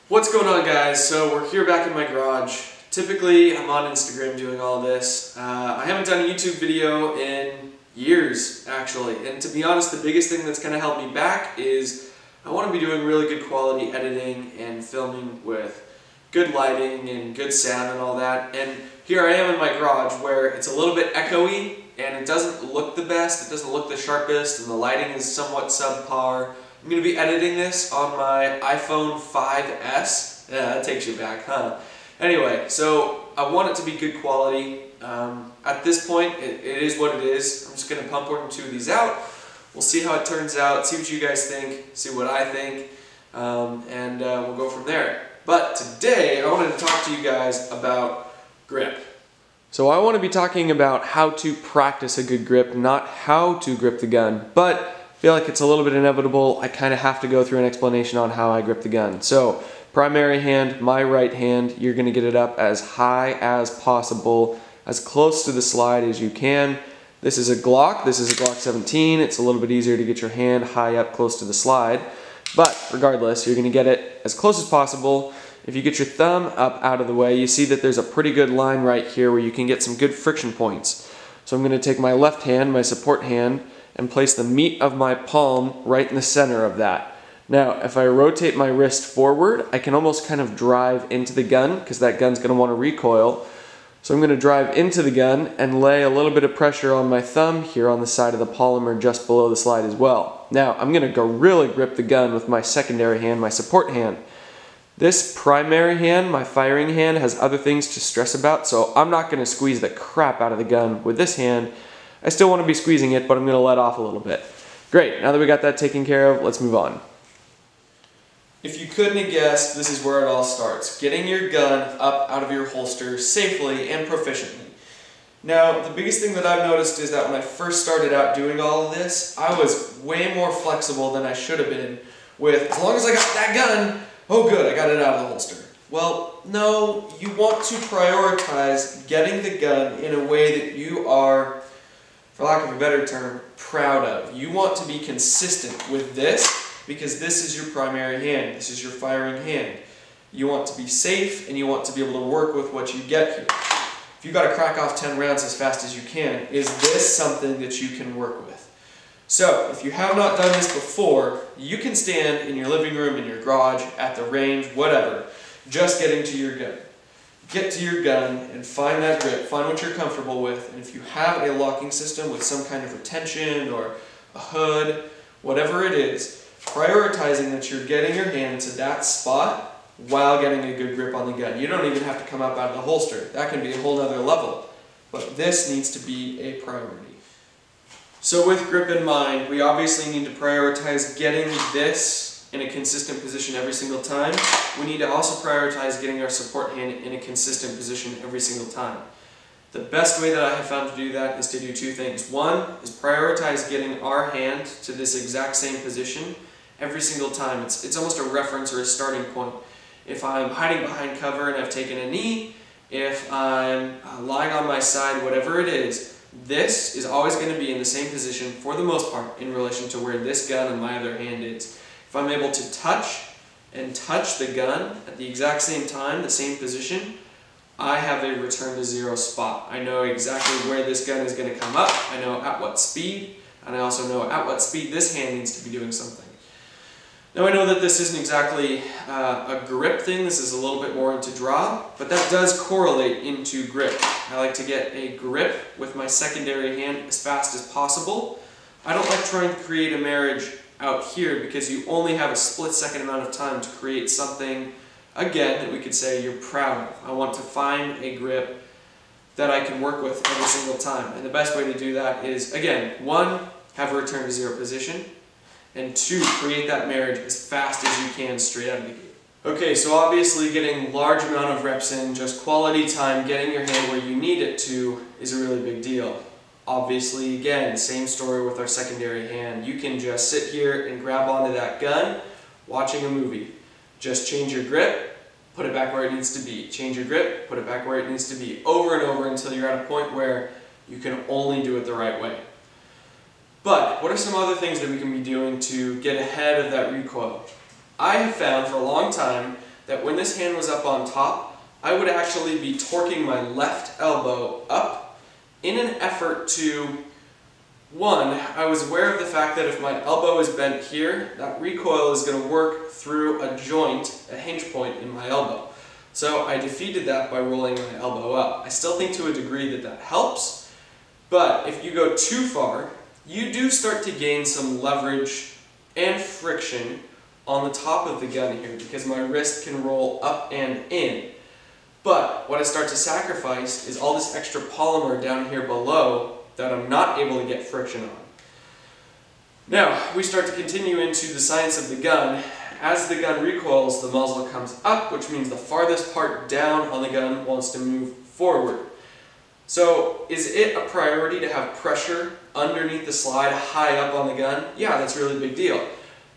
What's going on, guys? So we're here back in my garage. Typically I'm on Instagram doing all this. I haven't done a YouTube video in years actually, and to be honest, the biggest thing that's going to help me back is I want to be doing really good quality editing and filming with good lighting and good sound and all that. And here I am in my garage where it's a little bit echoey and it doesn't look the best, it doesn't look the sharpest, and the lighting is somewhat subpar. I'm going to be editing this on my iPhone 5S. Yeah, that takes you back, huh? Anyway, so I want it to be good quality. At this point, it is what it is. I'm just going to pump one or two of these out. We'll see how it turns out, see what you guys think, see what I think, and we'll go from there. But today, I wanted to talk to you guys about grip. So I want to be talking about how to practice a good grip, not how to grip the gun, but I feel like it's a little bit inevitable. I kind of have to go through an explanation on how I grip the gun. So, primary hand, my right hand, you're going to get it up as high as possible, as close to the slide as you can. This is a Glock 17. It's a little bit easier to get your hand high up close to the slide. But regardless, you're going to get it as close as possible. If you get your thumb up out of the way, you see that there's a pretty good line right here where you can get some good friction points. So I'm going to take my left hand, my support hand, and place the meat of my palm right in the center of that. Now, if I rotate my wrist forward, I can almost kind of drive into the gun because that gun's going to want to recoil. So I'm going to drive into the gun and lay a little bit of pressure on my thumb here on the side of the polymer just below the slide as well. Now, I'm going to go really grip the gun with my secondary hand, my support hand. This primary hand, my firing hand, has other things to stress about, so I'm not going to squeeze the crap out of the gun with this hand. I still want to be squeezing it, but I'm going to let off a little bit. Great, now that we got that taken care of, let's move on. If you couldn't have guessed, this is where it all starts. Getting your gun up out of your holster safely and proficiently. Now, the biggest thing that I've noticed is that when I first started out doing all of this, I was way more flexible than I should have been with, as long as I got that gun, oh good, I got it out of the holster. Well, no, you want to prioritize getting the gun in a way that you are, for lack of a better term, proud of. You want to be consistent with this because this is your primary hand. This is your firing hand. You want to be safe and you want to be able to work with what you get here. If you've got to crack off 10 rounds as fast as you can, is this something that you can work with? So, if you have not done this before, you can stand in your living room, in your garage, at the range, whatever, just getting to your gun. Get to your gun and find that grip, find what you're comfortable with, and if you have a locking system with some kind of retention or a hood, whatever it is, prioritizing that you're getting your hand to that spot while getting a good grip on the gun. You don't even have to come up out of the holster. That can be a whole other level, but this needs to be a priority. So with grip in mind, we obviously need to prioritize getting this in a consistent position every single time. We need to also prioritize getting our support hand in a consistent position every single time. The best way that I have found to do that is to do two things. One is prioritize getting our hand to this exact same position every single time. It's almost a reference or a starting point. If I'm hiding behind cover and I've taken a knee, if I'm lying on my side, whatever it is, this is always going to be in the same position for the most part in relation to where this gun and my other hand is. If I'm able to touch the gun at the exact same time, the same position, I have a return to zero spot. I know exactly where this gun is going to come up, I know at what speed, and I also know at what speed this hand needs to be doing something. Now I know that this isn't exactly a grip thing, this is a little bit more into draw, but that does correlate into grip. I like to get a grip with my secondary hand as fast as possible. I don't like trying to create a marriage out here because you only have a split-second amount of time to create something, again, that we could say you're proud of. I want to find a grip that I can work with every single time. And the best way to do that is, again, one, have a return to zero position, and two, create that marriage as fast as you can straight out of the gate. Okay, so obviously getting large amount of reps in, just quality time, getting your hand where you need it to is a really big deal. Obviously, again, same story with our secondary hand. You can just sit here and grab onto that gun watching a movie. Just change your grip, put it back where it needs to be. Change your grip, put it back where it needs to be. Over and over until you're at a point where you can only do it the right way. But what are some other things that we can be doing to get ahead of that recoil? I have found for a long time that when this hand was up on top, I would actually be torquing my left elbow up in an effort to, one, I was aware of the fact that if my elbow is bent here, that recoil is going to work through a joint, a hinge point in my elbow. So I defeated that by rolling my elbow up. I still think to a degree that that helps, but if you go too far, you do start to gain some leverage and friction on the top of the gun here because my wrist can roll up and in. But what I start to sacrifice is all this extra polymer down here below that I'm not able to get friction on. Now, we start to continue into the science of the gun. As the gun recoils, the muzzle comes up, which means the farthest part down on the gun wants to move forward. So, is it a priority to have pressure underneath the slide high up on the gun? Yeah, that's a really big deal.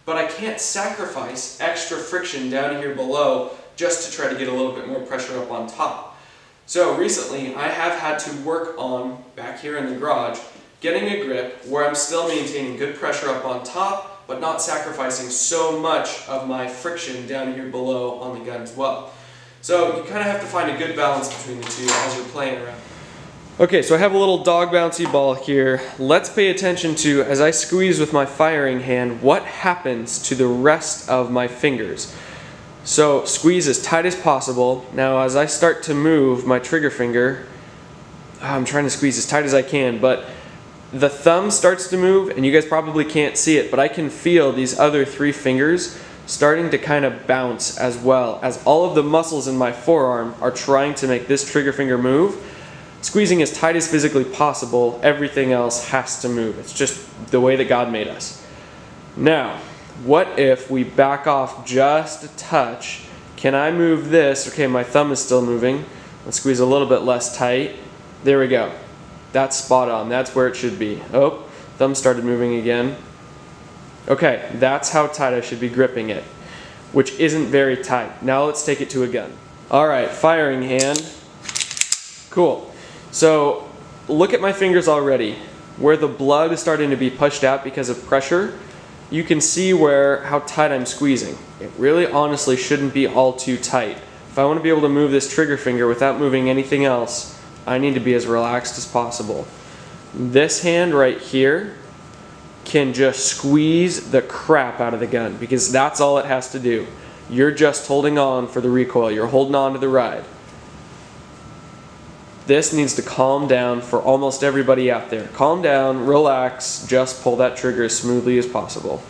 But I can't sacrifice extra friction down here below just to try to get a little bit more pressure up on top. So recently I have had to work on, back here in the garage, getting a grip where I'm still maintaining good pressure up on top, but not sacrificing so much of my friction down here below on the gun as well. So you kind of have to find a good balance between the two as you're playing around. Okay, so I have a little dog bouncy ball here. Let's pay attention to, as I squeeze with my firing hand, what happens to the rest of my fingers. So squeeze as tight as possible. Now as I start to move my trigger finger, I'm trying to squeeze as tight as I can, but the thumb starts to move, and you guys probably can't see it, but I can feel these other three fingers starting to kind of bounce as well, as all of the muscles in my forearm are trying to make this trigger finger move. Squeezing as tight as physically possible, everything else has to move. It's just the way that God made us. Now, what if we back off just a touch? Can I move this? Okay, my thumb is still moving. Let's squeeze a little bit less tight. There we go. That's spot on. That's where it should be. Oh, thumb started moving again. Okay, that's how tight I should be gripping it, which isn't very tight. Now let's take it to a gun. All right, firing hand. Cool. So look at my fingers already. Where the blood is starting to be pushed out because of pressure, you can see how tight I'm squeezing. It really honestly shouldn't be all too tight. If I want to be able to move this trigger finger without moving anything else, I need to be as relaxed as possible. This hand right here can just squeeze the crap out of the gun because that's all it has to do. You're just holding on for the recoil. You're holding on to the ride. This needs to calm down for almost everybody out there. Calm down, relax, just pull that trigger as smoothly as possible.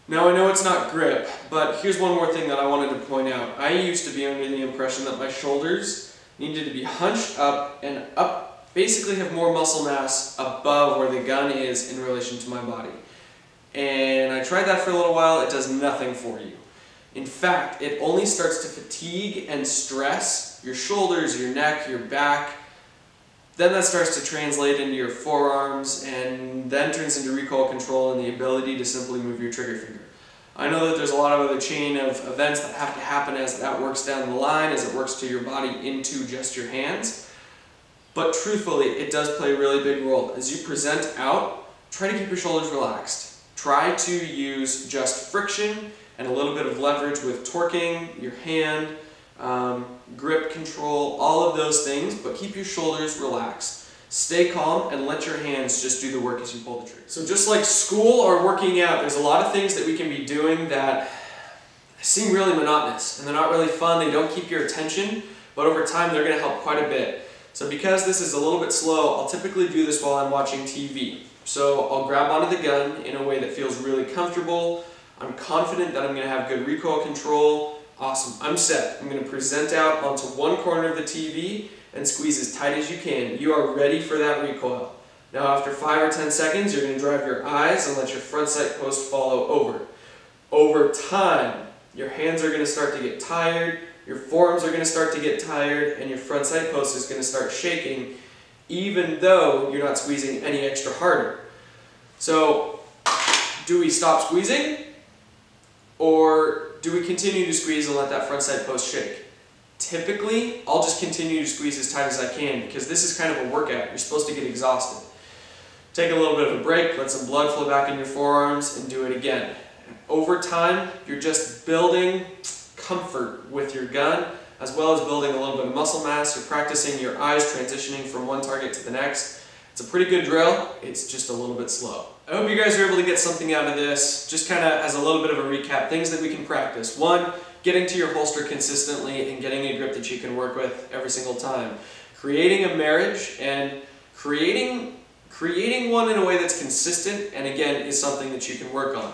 Now I know it's not grip, but here's one more thing that I wanted to point out. I used to be under the impression that my shoulders needed to be hunched up and up, basically have more muscle mass above where the gun is in relation to my body. And I tried that for a little while, it does nothing for you. In fact, it only starts to fatigue and stress your shoulders, your neck, your back. Then that starts to translate into your forearms and then turns into recoil control and the ability to simply move your trigger finger. I know that there's a lot of other chain of events that have to happen as that works down the line, as it works to your body into just your hands. But truthfully, it does play a really big role. As you present out, try to keep your shoulders relaxed. Try to use just friction and a little bit of leverage with torquing your hand, grip control, all of those things, but keep your shoulders relaxed. Stay calm and let your hands just do the work as you pull the trigger. So just like school or working out, there's a lot of things that we can be doing that seem really monotonous and they're not really fun, they don't keep your attention, but over time they're going to help quite a bit. So because this is a little bit slow, I'll typically do this while I'm watching TV. So I'll grab onto the gun in a way that feels really comfortable. I'm confident that I'm going to have good recoil control. Awesome, I'm set. I'm going to present out onto one corner of the TV and squeeze as tight as you can. You are ready for that recoil. Now after 5 or 10 seconds, you're going to drive your eyes and let your front sight post follow over. Over time, your hands are going to start to get tired, your forearms are going to start to get tired, and your front sight post is going to start shaking, even though you're not squeezing any extra harder. So, do we stop squeezing? Or do we continue to squeeze and let that front sight post shake? Typically, I'll just continue to squeeze as tight as I can because this is kind of a workout. You're supposed to get exhausted. Take a little bit of a break, let some blood flow back in your forearms, and do it again. And over time, you're just building comfort with your gun, as well as building a little bit of muscle mass. You're practicing your eyes transitioning from one target to the next. It's a pretty good drill, it's just a little bit slow. I hope you guys are able to get something out of this. Just kind of as a little bit of a recap, things that we can practice. One, getting to your holster consistently and getting a grip that you can work with every single time. Creating a marriage and creating one in a way that's consistent, and again, is something that you can work on.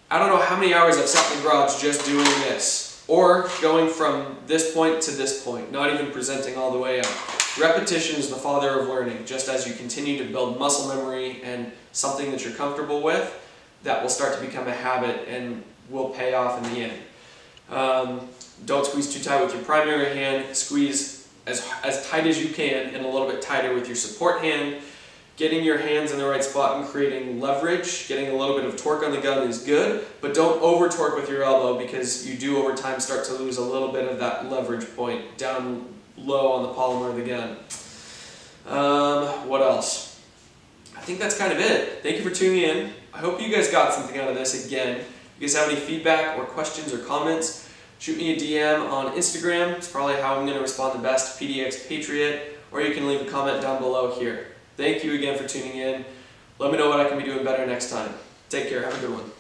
I don't know how many hours I've sat in the garage just doing this, or going from this point to this point, not even presenting all the way up. Repetition is the father of learning. Just as you continue to build muscle memory and something that you're comfortable with, that will start to become a habit and will pay off in the end. Don't squeeze too tight with your primary hand. Squeeze as tight as you can and a little bit tighter with your support hand. Getting your hands in the right spot and creating leverage, getting a little bit of torque on the gun is good, but don't over torque with your elbow, because you do over time start to lose a little bit of that leverage point down low on the polymer of the gun. What else? I think that's kind of it. Thank you for tuning in. I hope you guys got something out of this. Again, if you guys have any feedback or questions or comments, shoot me a DM on Instagram. It's probably how I'm going to respond the best, PDX Patriot, or you can leave a comment down below here. Thank you again for tuning in. Let me know what I can be doing better next time. Take care. Have a good one.